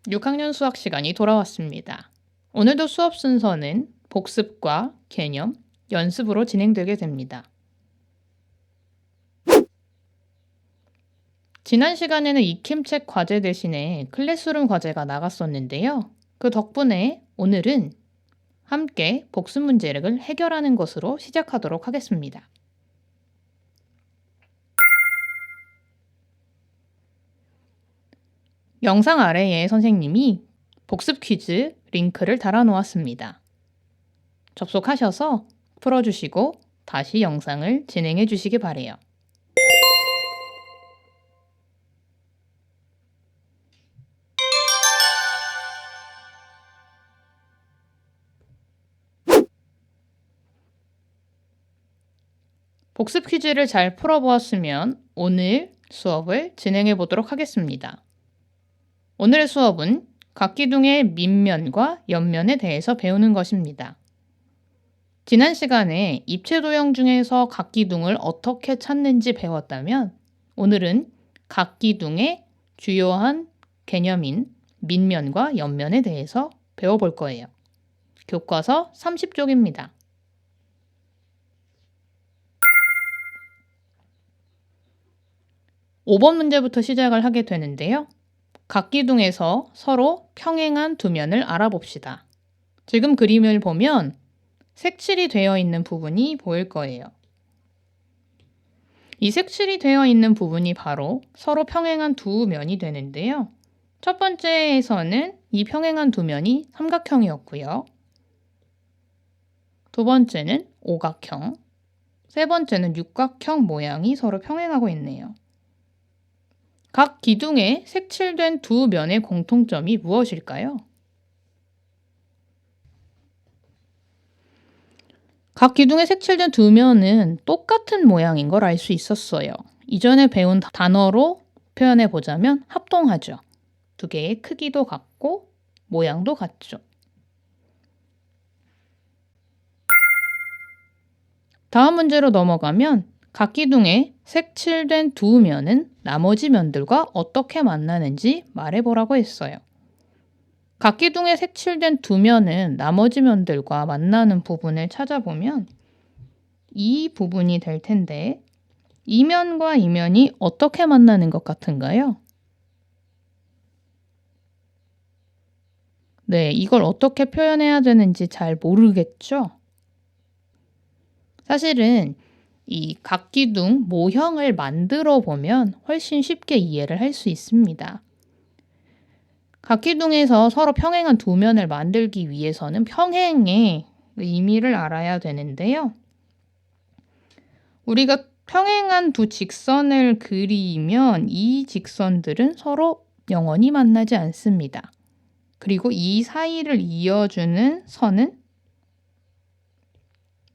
6학년 수학 시간이 돌아왔습니다. 오늘도 수업 순서는 복습과 개념, 연습으로 진행되게 됩니다. 지난 시간에는 익힘책 과제 대신에 클래스룸 과제가 나갔었는데요. 그 덕분에 오늘은 함께 복습 문제를 해결하는 것으로 시작하도록 하겠습니다. 영상 아래에 선생님이 복습 퀴즈 링크를 달아놓았습니다. 접속하셔서 풀어주시고 다시 영상을 진행해 주시기 바래요. 복습 퀴즈를 잘 풀어보았으면 오늘 수업을 진행해 보도록 하겠습니다. 오늘의 수업은 각기둥의 밑면과 옆면에 대해서 배우는 것입니다. 지난 시간에 입체도형 중에서 각기둥을 어떻게 찾는지 배웠다면 오늘은 각기둥의 주요한 개념인 밑면과 옆면에 대해서 배워볼 거예요. 교과서 30쪽입니다. (5번) 문제부터 시작을 하게 되는데요. 각기둥에서 서로 평행한 두 면을 알아봅시다. 지금 그림을 보면 색칠이 되어 있는 부분이 보일 거예요. 이 색칠이 되어 있는 부분이 바로 서로 평행한 두 면이 되는데요. 첫 번째에서는 이 평행한 두 면이 삼각형이었고요. 두 번째는 오각형, 세 번째는 육각형 모양이 서로 평행하고 있네요. 각 기둥에 색칠된 두 면의 공통점이 무엇일까요? 각 기둥에 색칠된 두 면은 똑같은 모양인 걸 알 수 있었어요. 이전에 배운 단어로 표현해 보자면 합동하죠. 두 개의 크기도 같고 모양도 같죠. 다음 문제로 넘어가면 각 기둥에 색칠된 두 면은 나머지 면들과 어떻게 만나는지 말해보라고 했어요. 각 기둥에 색칠된 두 면은 나머지 면들과 만나는 부분을 찾아보면 이 부분이 될 텐데 이 면과 이 면이 어떻게 만나는 것 같은가요? 네, 이걸 어떻게 표현해야 되는지 잘 모르겠죠? 사실은 이 각기둥 모형을 만들어 보면 훨씬 쉽게 이해를 할 수 있습니다. 각기둥에서 서로 평행한 두 면을 만들기 위해서는 평행의 의미를 알아야 되는데요. 우리가 평행한 두 직선을 그리면 이 직선들은 서로 영원히 만나지 않습니다. 그리고 이 사이를 이어주는 선은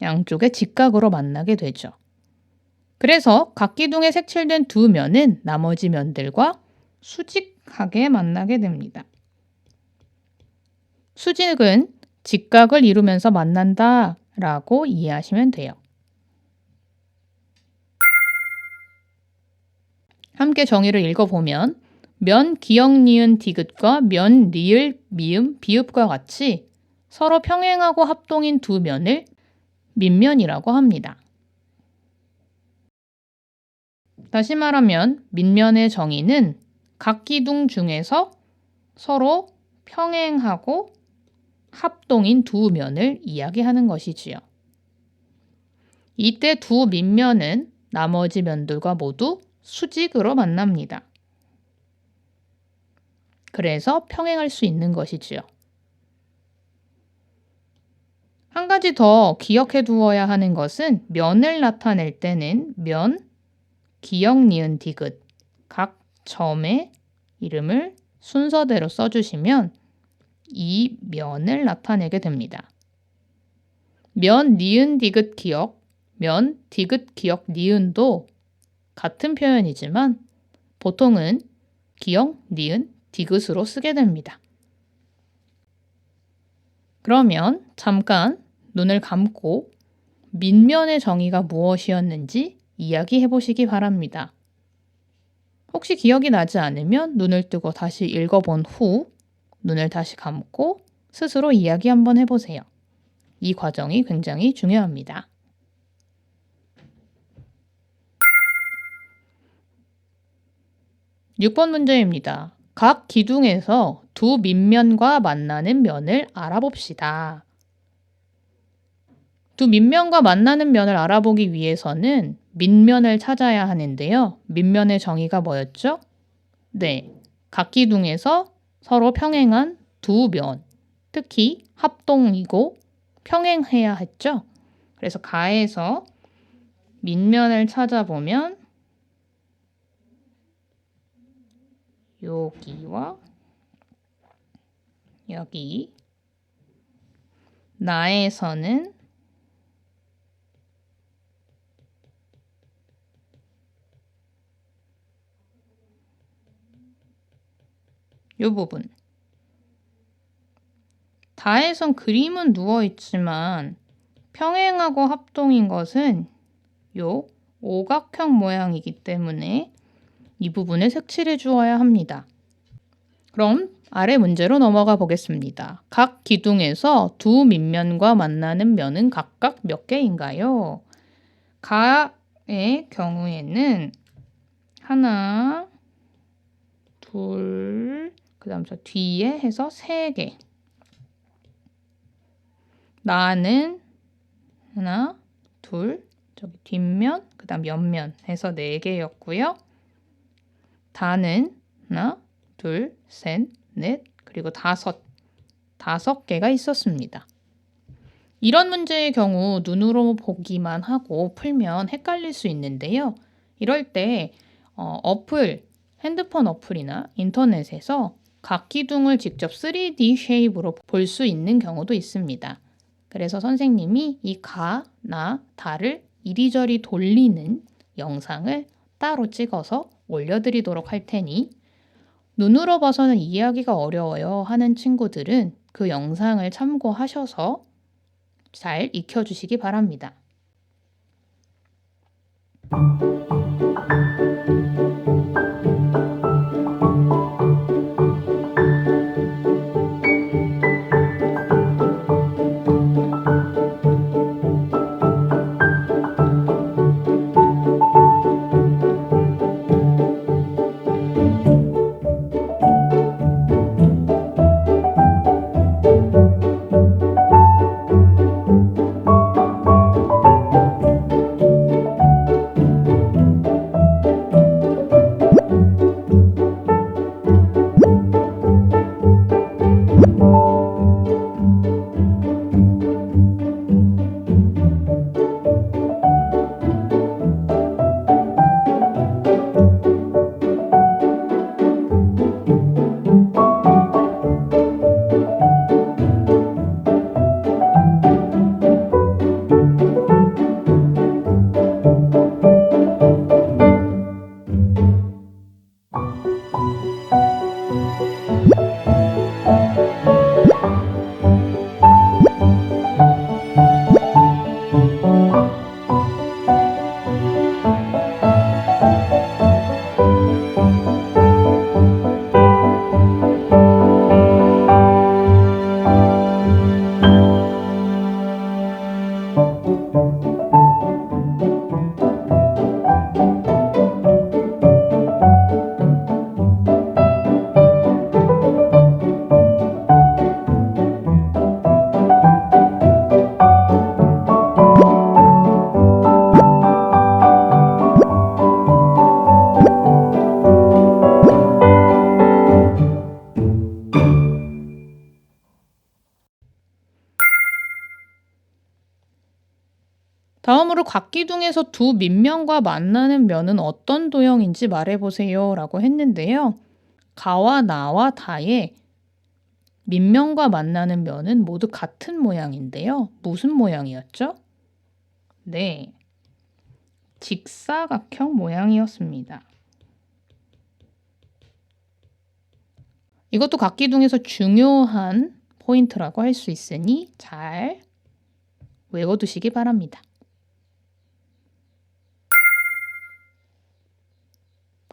양쪽의 직각으로 만나게 되죠. 그래서 각기둥에 색칠된 두 면은 나머지 면들과 수직하게 만나게 됩니다. 수직은 직각을 이루면서 만난다 라고 이해하시면 돼요. 함께 정의를 읽어보면 면 기역 니은 디귿과 면 리을 미음 비읍과 같이 서로 평행하고 합동인 두 면을 밑면이라고 합니다. 다시 말하면 밑면의 정의는 각기둥 중에서 서로 평행하고 합동인 두 면을 이야기하는 것이지요. 이때 두 밑면은 나머지 면들과 모두 수직으로 만납니다. 그래서 평행할 수 있는 것이지요. 한 가지 더 기억해 두어야 하는 것은 면을 나타낼 때는 면, 기역, 니은, 디귿 각 점의 이름을 순서대로 써주시면 이 면을 나타내게 됩니다. 면, 니은, 디귿, 기역, 면, 디귿, 기역, 니은도 같은 표현이지만 보통은 기역, 니은, 디귿으로 쓰게 됩니다. 그러면 잠깐 눈을 감고 밑면의 정의가 무엇이었는지 이야기해 보시기 바랍니다. 혹시 기억이 나지 않으면 눈을 뜨고 다시 읽어본 후 눈을 다시 감고 스스로 이야기 한번 해보세요. 이 과정이 굉장히 중요합니다. 6번 문제입니다. 각 기둥에서 두 밑면과 만나는 면을 알아봅시다. 두 밑면과 만나는 면을 알아보기 위해서는 밑면을 찾아야 하는데요. 밑면의 정의가 뭐였죠? 네, 각 기둥에서 서로 평행한 두 면, 특히 합동이고 평행해야 했죠. 그래서 가에서 밑면을 찾아보면 여기와 여기, 나에서는 이 부분. 다에선 그림은 누워있지만 평행하고 합동인 것은 요 오각형 모양이기 때문에 이 부분을 색칠해 주어야 합니다. 그럼 아래 문제로 넘어가 보겠습니다. 각 기둥에서 두 밑면과 만나는 면은 각각 몇 개인가요? 가의 경우에는 하나, 둘, 그 다음 저 뒤에 해서 3개. 나는 하나, 둘, 저기 뒷면, 그 다음 옆면 해서 4개였고요. 다는 하나, 둘, 셋, 넷, 그리고 5개가 있었습니다. 이런 문제의 경우 눈으로 보기만 하고 풀면 헷갈릴 수 있는데요. 이럴 때 핸드폰 어플이나 인터넷에서 각 기둥을 직접 3D 쉐입으로 볼 수 있는 경우도 있습니다. 그래서 선생님이 이 가, 나, 다를 이리저리 돌리는 영상을 따로 찍어서 올려드리도록 할 테니 눈으로 봐서는 이해하기가 어려워요 하는 친구들은 그 영상을 참고하셔서 잘 익혀주시기 바랍니다. 다음으로 각 기둥에서 두 밑면과 만나는 면은 어떤 도형인지 말해보세요 라고 했는데요. 가와 나와 다의 밑면과 만나는 면은 모두 같은 모양인데요. 무슨 모양이었죠? 네, 직사각형 모양이었습니다. 이것도 각 기둥에서 중요한 포인트라고 할 수 있으니 잘 외워두시기 바랍니다.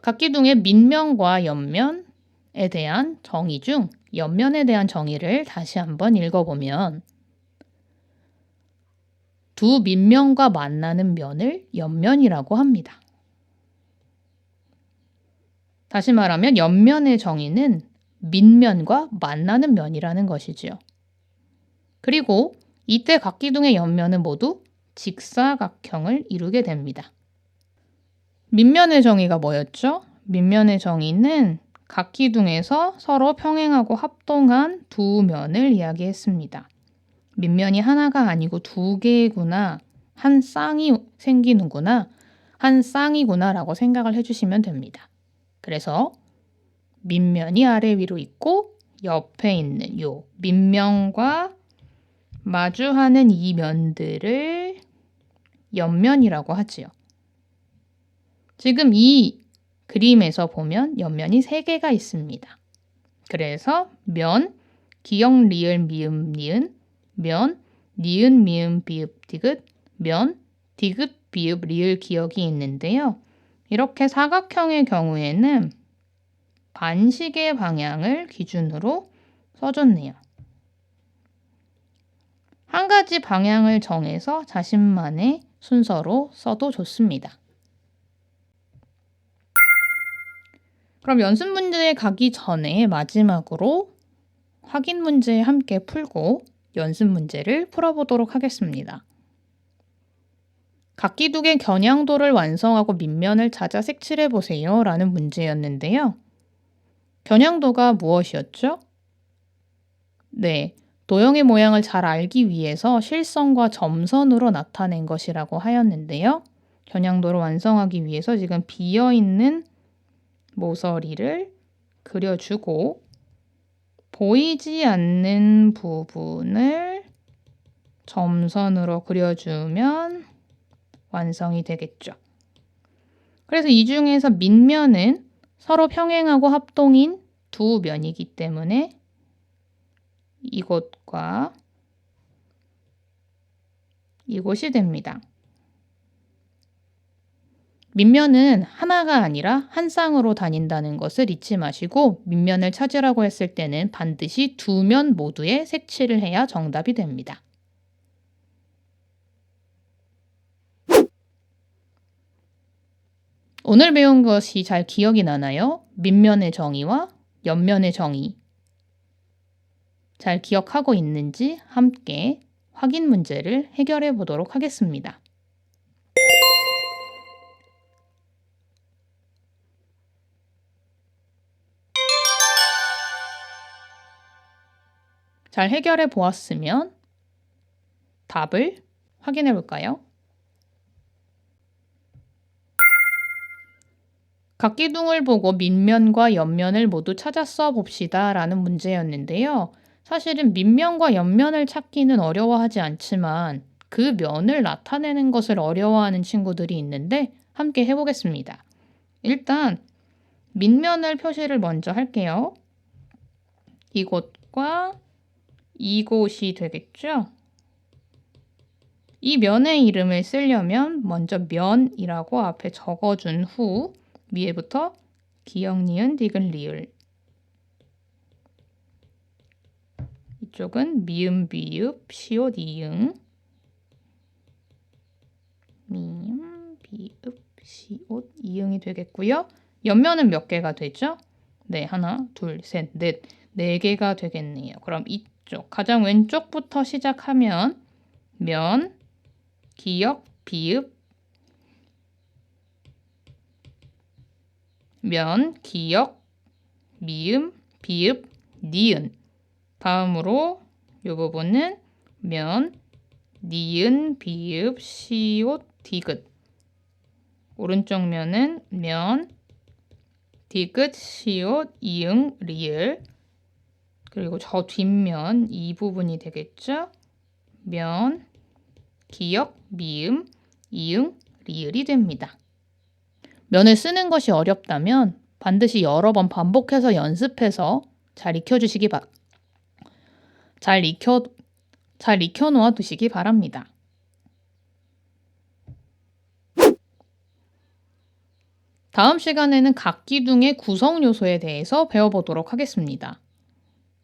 각 기둥의 밑면과 옆면에 대한 정의 중 옆면에 대한 정의를 다시 한번 읽어보면 두 밑면과 만나는 면을 옆면이라고 합니다. 다시 말하면 옆면의 정의는 밑면과 만나는 면이라는 것이지요. 그리고 이때 각기둥의 옆면은 모두 직사각형을 이루게 됩니다. 밑면의 정의가 뭐였죠? 밑면의 정의는 각기둥에서 서로 평행하고 합동한 두 면을 이야기했습니다. 밑면이 하나가 아니고 두 개구나, 한 쌍이 생기는구나, 한 쌍이구나 라고 생각을 해주시면 됩니다. 그래서 밑면이 아래 위로 있고 옆에 있는 요 밑면과 마주하는 이 면들을 옆면이라고 하지요. 지금 이 그림에서 보면 옆면이 3개가 있습니다. 그래서 면, 기역, 리을, 미음, 니은, 면, 니은, 미음, 비읍, 디귿, 면, 디귿, 비읍, 리을, 기역이 있는데요. 이렇게 사각형의 경우에는 반시계 방향을 기준으로 써줬네요. 한 가지 방향을 정해서 자신만의 순서로 써도 좋습니다. 그럼 연습 문제에 가기 전에 마지막으로 확인 문제 함께 풀고 연습 문제를 풀어보도록 하겠습니다. 각기둥의 겨냥도를 완성하고 밑면을 찾아 색칠해보세요 라는 문제였는데요. 겨냥도가 무엇이었죠? 네, 도형의 모양을 잘 알기 위해서 실선과 점선으로 나타낸 것이라고 하였는데요. 겨냥도를 완성하기 위해서 지금 비어있는 모서리를 그려주고 보이지 않는 부분을 점선으로 그려주면 완성이 되겠죠. 그래서 이 중에서 밑면은 서로 평행하고 합동인 두 면이기 때문에 이곳과 이곳이 됩니다. 밑면은 하나가 아니라 한 쌍으로 다닌다는 것을 잊지 마시고 밑면을 찾으라고 했을 때는 반드시 두 면 모두에 색칠을 해야 정답이 됩니다. 오늘 배운 것이 잘 기억이 나나요? 밑면의 정의와 옆면의 정의. 잘 기억하고 있는지 함께 확인 문제를 해결해 보도록 하겠습니다. 잘 해결해 보았으면 답을 확인해 볼까요? 각기둥을 보고 밑면과 옆면을 모두 찾아 써 봅시다 라는 문제였는데요. 사실은 밑면과 옆면을 찾기는 어려워하지 않지만 그 면을 나타내는 것을 어려워하는 친구들이 있는데 함께 해보겠습니다. 일단 밑면을 표시를 먼저 할게요. 이곳과 이곳이 되겠죠? 이 면의 이름을 쓰려면 먼저 면이라고 앞에 적어준 후 위에부터 기역, 니은, 디귿, 리을 이쪽은 미음, 비읍, 시옷, 이응 미음, 비읍, 시옷, 이응이 되겠고요. 옆면은 몇 개가 되죠? 네, 하나, 둘, 셋, 넷. 4개가 되겠네요. 그럼 이쪽 가장 왼쪽부터 시작하면 면, 기역, 비읍, 면, 기역, 미음, 비읍, 니은. 다음으로 이 부분은 면, 니은, 비읍, 시옷, 디귿. 오른쪽 면은 면, 디귿, 시옷, 이응, 리을. 그리고 저 뒷면 이 부분이 되겠죠? 면, 기역, 미음, 이응, 리을이 됩니다. 면을 쓰는 것이 어렵다면 반드시 여러 번 반복해서 연습해서 잘 익혀주시기 잘 익혀 놓아 두시기 바랍니다. 다음 시간에는 각기둥의 구성 요소에 대해서 배워보도록 하겠습니다.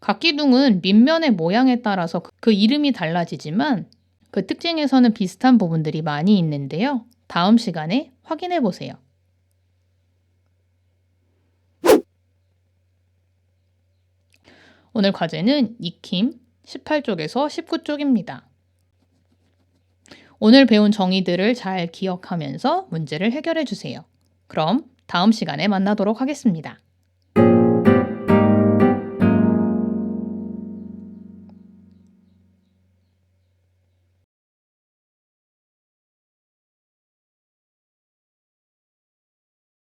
각기둥은 밑면의 모양에 따라서 그 이름이 달라지지만 그 특징에서는 비슷한 부분들이 많이 있는데요. 다음 시간에 확인해 보세요. 오늘 과제는 익힘 18쪽에서 19쪽입니다. 오늘 배운 정의들을 잘 기억하면서 문제를 해결해 주세요. 그럼 다음 시간에 만나도록 하겠습니다.